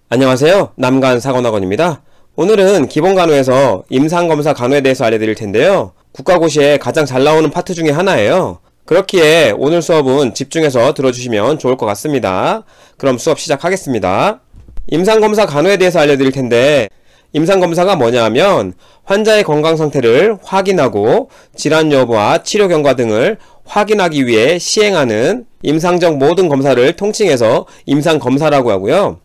안녕하세요. 남간사관학원입니다. 오늘은 기본간호에서 임상검사 간호에 대해서 알려드릴 텐데요. 국가고시에 가장 잘 나오는 파트 중에 하나예요. 그렇기에 오늘 수업은 집중해서 들어주시면 좋을 것 같습니다. 그럼 수업 시작하겠습니다. 임상검사 간호에 대해서 알려드릴 텐데, 임상검사가 뭐냐 하면 환자의 건강 상태를 확인하고 질환 여부와 치료 경과 등을 확인하기 위해 시행하는 임상적 모든 검사를 통칭해서 임상검사라고 하고요.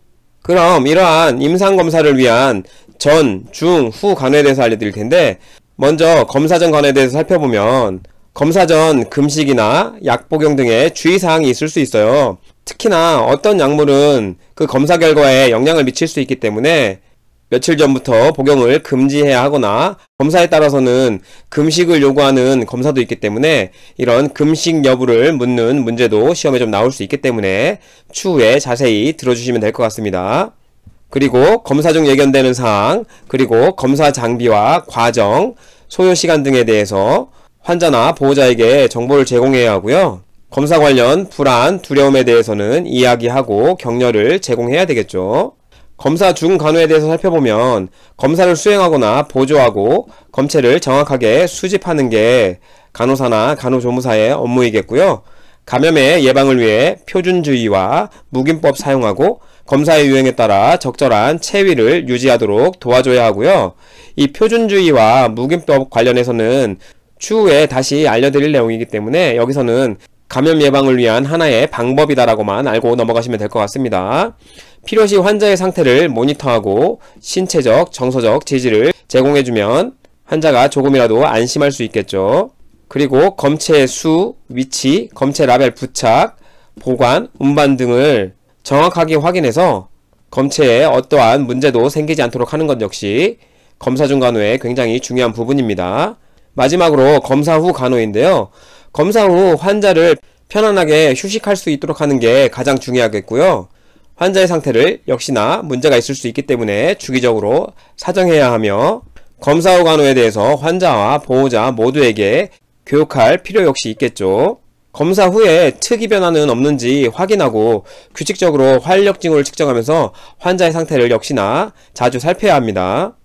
그럼 이러한 임상검사를 위한 전, 중, 후 간호에 대해서 알려드릴 텐데, 먼저 검사 전 간호에 대해서 살펴보면 검사 전 금식이나 약 복용 등의 주의사항이 있을 수 있어요. 특히나 어떤 약물은 그 검사 결과에 영향을 미칠 수 있기 때문에 며칠 전부터 복용을 금지해야 하거나 검사에 따라서는 금식을 요구하는 검사도 있기 때문에 이런 금식 여부를 묻는 문제도 시험에 좀 나올 수 있기 때문에 추후에 자세히 들어주시면 될 것 같습니다. 그리고 검사 중 예견되는 사항, 그리고 검사 장비와 과정, 소요 시간 등에 대해서 환자나 보호자에게 정보를 제공해야 하고요. 검사 관련 불안, 두려움에 대해서는 이야기하고 격려를 제공해야 되겠죠. 검사 중 간호에 대해서 살펴보면 검사를 수행하거나 보조하고 검체를 정확하게 수집하는 게 간호사나 간호조무사의 업무이겠고요. 감염의 예방을 위해 표준주의와 묵인법 사용하고 검사의 유행에 따라 적절한 체위를 유지하도록 도와줘야 하고요. 이 표준주의와 묵인법 관련해서는 추후에 다시 알려드릴 내용이기 때문에 여기서는 감염 예방을 위한 하나의 방법이다라고만 알고 넘어가시면 될 것 같습니다. 필요시 환자의 상태를 모니터하고 신체적, 정서적 지지를 제공해주면 환자가 조금이라도 안심할 수 있겠죠. 그리고 검체 수, 위치, 검체 라벨 부착, 보관, 운반 등을 정확하게 확인해서 검체에 어떠한 문제도 생기지 않도록 하는 것 역시 검사 중 간호의 굉장히 중요한 부분입니다. 마지막으로 검사 후 간호인데요. 검사 후 환자를 편안하게 휴식할 수 있도록 하는 게 가장 중요하겠고요. 환자의 상태를 역시나 문제가 있을 수 있기 때문에 주기적으로 사정해야 하며 검사 후 간호에 대해서 환자와 보호자 모두에게 교육할 필요 역시 있겠죠. 검사 후에 특이 변화는 없는지 확인하고 규칙적으로 활력 징후를 측정하면서 환자의 상태를 역시나 자주 살펴야 합니다.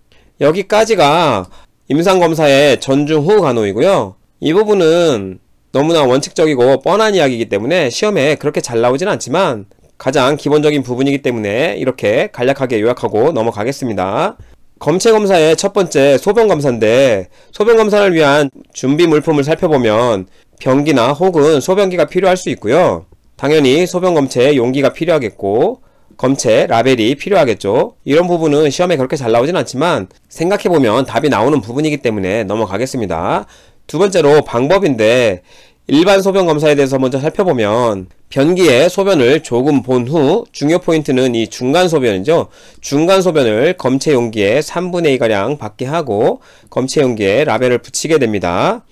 여기까지가 임상검사의 전중 후 간호이고요. 이 부분은 너무나 원칙적이고 뻔한 이야기이기 때문에 시험에 그렇게 잘 나오진 않지만 가장 기본적인 부분이기 때문에 이렇게 간략하게 요약하고 넘어가겠습니다. 검체검사의 첫 번째 소변검사인데, 소변검사를 위한 준비 물품을 살펴보면 변기나 혹은 소변기가 필요할 수 있고요. 당연히 소변검체 용기가 필요하겠고 검체 라벨이 필요하겠죠. 이런 부분은 시험에 그렇게 잘 나오진 않지만 생각해보면 답이 나오는 부분이기 때문에 넘어가겠습니다. 두 번째로 방법인데, 일반 소변 검사에 대해서 먼저 살펴보면 변기에 소변을 조금 본 후 중요 포인트는 이 중간 소변이죠. 중간 소변을 검체 용기에 3분의 2가량 받게 하고 검체 용기에 라벨을 붙이게 됩니다.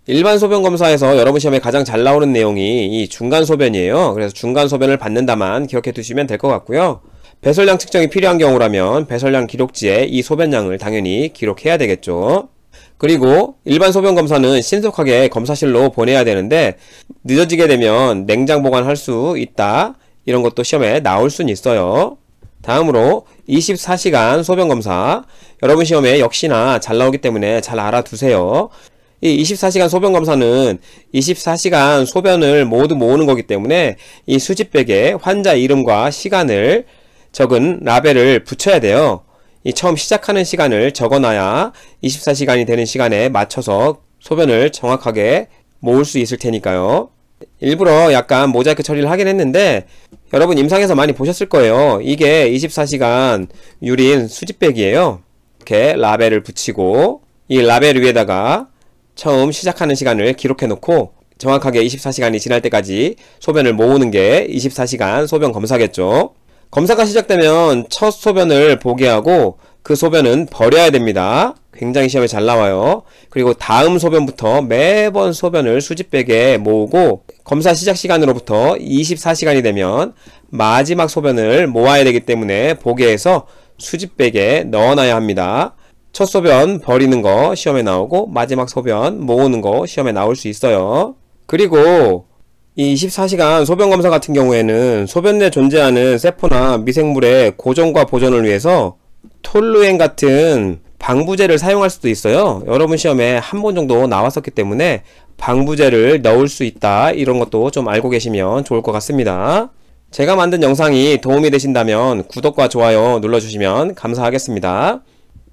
일반 소변 검사에서 여러분 시험에 가장 잘 나오는 내용이 이 중간 소변이에요. 그래서 중간 소변을 받는다만 기억해 두시면 될 것 같고요. 배설량 측정이 필요한 경우라면 배설량 기록지에 이 소변량을 당연히 기록해야 되겠죠. 그리고 일반 소변 검사는 신속하게 검사실로 보내야 되는데 늦어지게 되면 냉장 보관할 수 있다, 이런 것도 시험에 나올 수는 있어요. 다음으로 24시간 소변 검사, 여러분 시험에 역시나 잘 나오기 때문에 잘 알아두세요. 이 24시간 소변 검사는 24시간 소변을 모두 모으는 거기 때문에 이 수집백에 환자 이름과 시간을 적은 라벨을 붙여야 돼요. 이 처음 시작하는 시간을 적어놔야 24시간이 되는 시간에 맞춰서 소변을 정확하게 모을 수 있을 테니까요. 일부러 약간 모자이크 처리를 하긴 했는데 여러분 임상에서 많이 보셨을 거예요. 이게 24시간 유린 수집백이에요. 이렇게 라벨을 붙이고 이 라벨 위에다가 처음 시작하는 시간을 기록해 놓고 정확하게 24시간이 지날 때까지 소변을 모으는 게 24시간 소변 검사겠죠. 검사가 시작되면 첫 소변을 보게 하고 그 소변은 버려야 됩니다. 굉장히 시험에 잘 나와요. 그리고 다음 소변부터 매번 소변을 수집백에 모으고 검사 시작 시간으로부터 24시간이 되면 마지막 소변을 모아야 되기 때문에 보게 해서 수집백에 넣어놔야 합니다. 첫 소변 버리는 거 시험에 나오고 마지막 소변 모으는 거 시험에 나올 수 있어요. 그리고 이 24시간 소변 검사 같은 경우에는 소변 내에 존재하는 세포나 미생물의 고정과 보존을 위해서 톨루엔 같은 방부제를 사용할 수도 있어요. 여러분 시험에 한 번 정도 나왔었기 때문에 방부제를 넣을 수 있다, 이런 것도 좀 알고 계시면 좋을 것 같습니다. 제가 만든 영상이 도움이 되신다면 구독과 좋아요 눌러주시면 감사하겠습니다.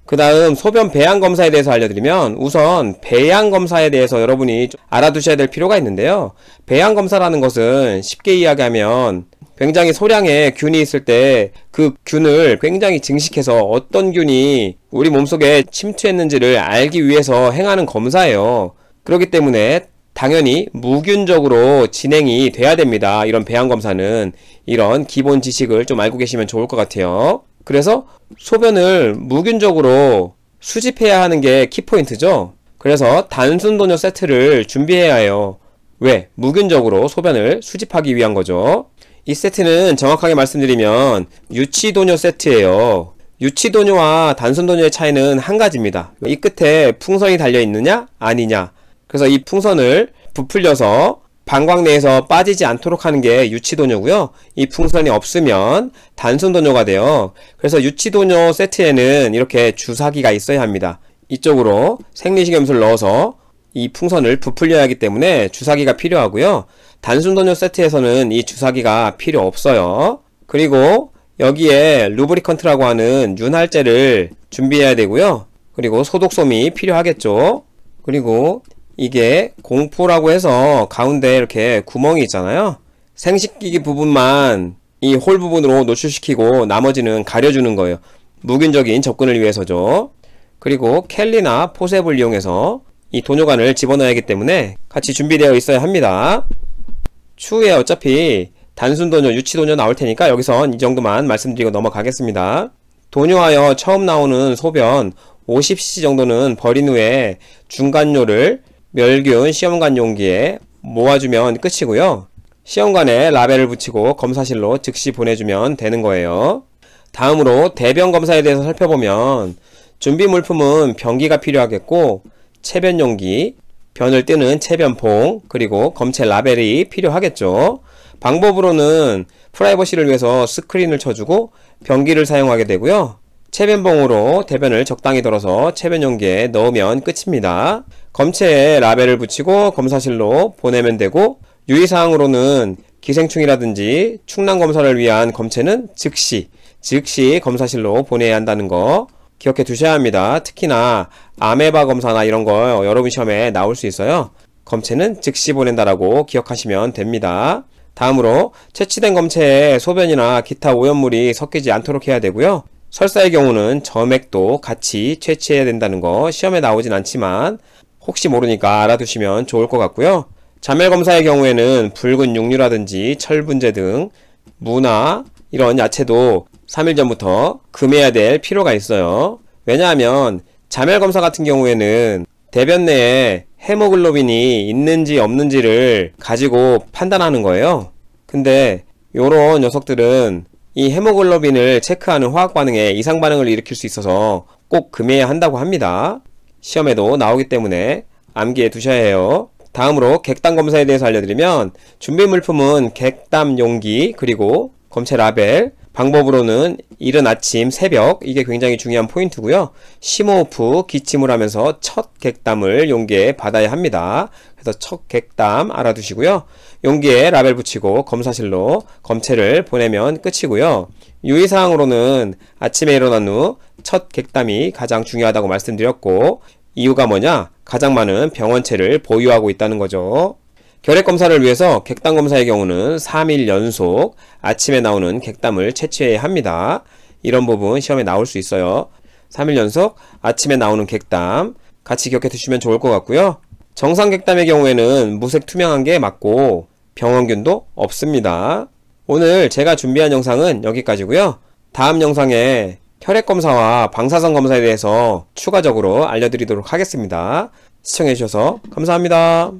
그 다음 소변 배양 검사에 대해서 알려드리면, 우선 배양 검사에 대해서 여러분이 좀 알아두셔야 될 필요가 있는데요. 배양 검사라는 것은 쉽게 이야기하면 굉장히 소량의 균이 있을 때 그 균을 굉장히 증식해서 어떤 균이 우리 몸속에 침투했는지를 알기 위해서 행하는 검사예요. 그렇기 때문에 당연히 무균적으로 진행이 돼야 됩니다. 이런 배양 검사는. 이런 기본 지식을 좀 알고 계시면 좋을 것 같아요. 그래서 소변을 무균적으로 수집해야 하는 게 키포인트죠. 그래서 단순 도뇨 세트를 준비해야 해요. 왜? 무균적으로 소변을 수집하기 위한 거죠. 이 세트는 정확하게 말씀드리면 유치도뇨 세트예요. 유치도뇨와 단순도뇨의 차이는 한 가지입니다. 이 끝에 풍선이 달려있느냐 아니냐. 그래서 이 풍선을 부풀려서 방광 내에서 빠지지 않도록 하는 게 유치도뇨고요. 이 풍선이 없으면 단순도뇨가 돼요. 그래서 유치도뇨 세트에는 이렇게 주사기가 있어야 합니다. 이쪽으로 생리식염수를 넣어서 이 풍선을 부풀려야 하기 때문에 주사기가 필요하고요. 단순도뇨 세트에서는 이 주사기가 필요 없어요. 그리고 여기에 루브리컨트라고 하는 윤활제를 준비해야 되고요. 그리고 소독솜이 필요하겠죠. 그리고 이게 공포라고 해서 가운데 이렇게 구멍이 있잖아요. 생식기기 부분만 이 홀 부분으로 노출시키고 나머지는 가려주는 거예요. 무균적인 접근을 위해서죠. 그리고 켈리나 포셉을 이용해서 이 도뇨관을 집어넣어야 하기 때문에 같이 준비되어 있어야 합니다. 추후에 어차피 단순도뇨, 유치도뇨 나올 테니까 여기선 이 정도만 말씀드리고 넘어가겠습니다. 도뇨하여 처음 나오는 소변 50cc 정도는 버린 후에 중간뇨를 멸균 시험관 용기에 모아주면 끝이고요. 시험관에 라벨을 붙이고 검사실로 즉시 보내주면 되는 거예요. 다음으로 대변 검사에 대해서 살펴보면, 준비 물품은 변기가 필요하겠고 체변 용기, 변을 뜨는 체변봉, 그리고 검체 라벨이 필요하겠죠. 방법으로는 프라이버시를 위해서 스크린을 쳐주고 변기를 사용하게 되고요. 체변봉으로 대변을 적당히 덜어서 체변 용기에 넣으면 끝입니다. 검체에 라벨을 붙이고 검사실로 보내면 되고, 유의사항으로는 기생충이라든지 충남 검사를 위한 검체는 즉시 검사실로 보내야 한다는 거 기억해 두셔야 합니다. 특히나 아메바 검사나 이런 거 여러분 시험에 나올 수 있어요. 검체는 즉시 보낸다라고 기억하시면 됩니다. 다음으로 채취된 검체에 소변이나 기타 오염물이 섞이지 않도록 해야 되고요. 설사의 경우는 점액도 같이 채취해야 된다는 거 시험에 나오진 않지만 혹시 모르니까 알아두시면 좋을 것 같고요. 자멸검사의 경우에는 붉은 육류라든지 철분제 등 무나 이런 야채도 3일 전부터 금해야 될 필요가 있어요. 왜냐하면 자멸검사 같은 경우에는 대변 내에 헤모글로빈이 있는지 없는지를 가지고 판단하는 거예요. 근데 요런 녀석들은 이 헤모글로빈을 체크하는 화학 반응에 이상 반응을 일으킬 수 있어서 꼭 금해야 한다고 합니다. 시험에도 나오기 때문에 암기해 두셔야 해요. 다음으로 객담 검사에 대해서 알려드리면, 준비 물품은 객담 용기, 그리고 검체 라벨, 방법으로는 이른 아침, 새벽, 이게 굉장히 중요한 포인트고요. 심호흡, 기침을 하면서 첫 객담을 용기에 받아야 합니다. 그래서 첫 객담 알아두시고요. 용기에 라벨 붙이고 검사실로 검체를 보내면 끝이고요. 유의사항으로는 아침에 일어난 후 첫 객담이 가장 중요하다고 말씀드렸고, 이유가 뭐냐? 가장 많은 병원체를 보유하고 있다는 거죠. 결핵검사를 위해서 객담검사의 경우는 3일 연속 아침에 나오는 객담을 채취해야 합니다. 이런 부분 시험에 나올 수 있어요. 3일 연속 아침에 나오는 객담 같이 기억해 두시면 좋을 것 같고요. 정상 객담의 경우에는 무색 투명한 게 맞고 병원균도 없습니다. 오늘 제가 준비한 영상은 여기까지고요. 다음 영상에 혈액검사와 방사선 검사에 대해서 추가적으로 알려드리도록 하겠습니다. 시청해주셔서 감사합니다.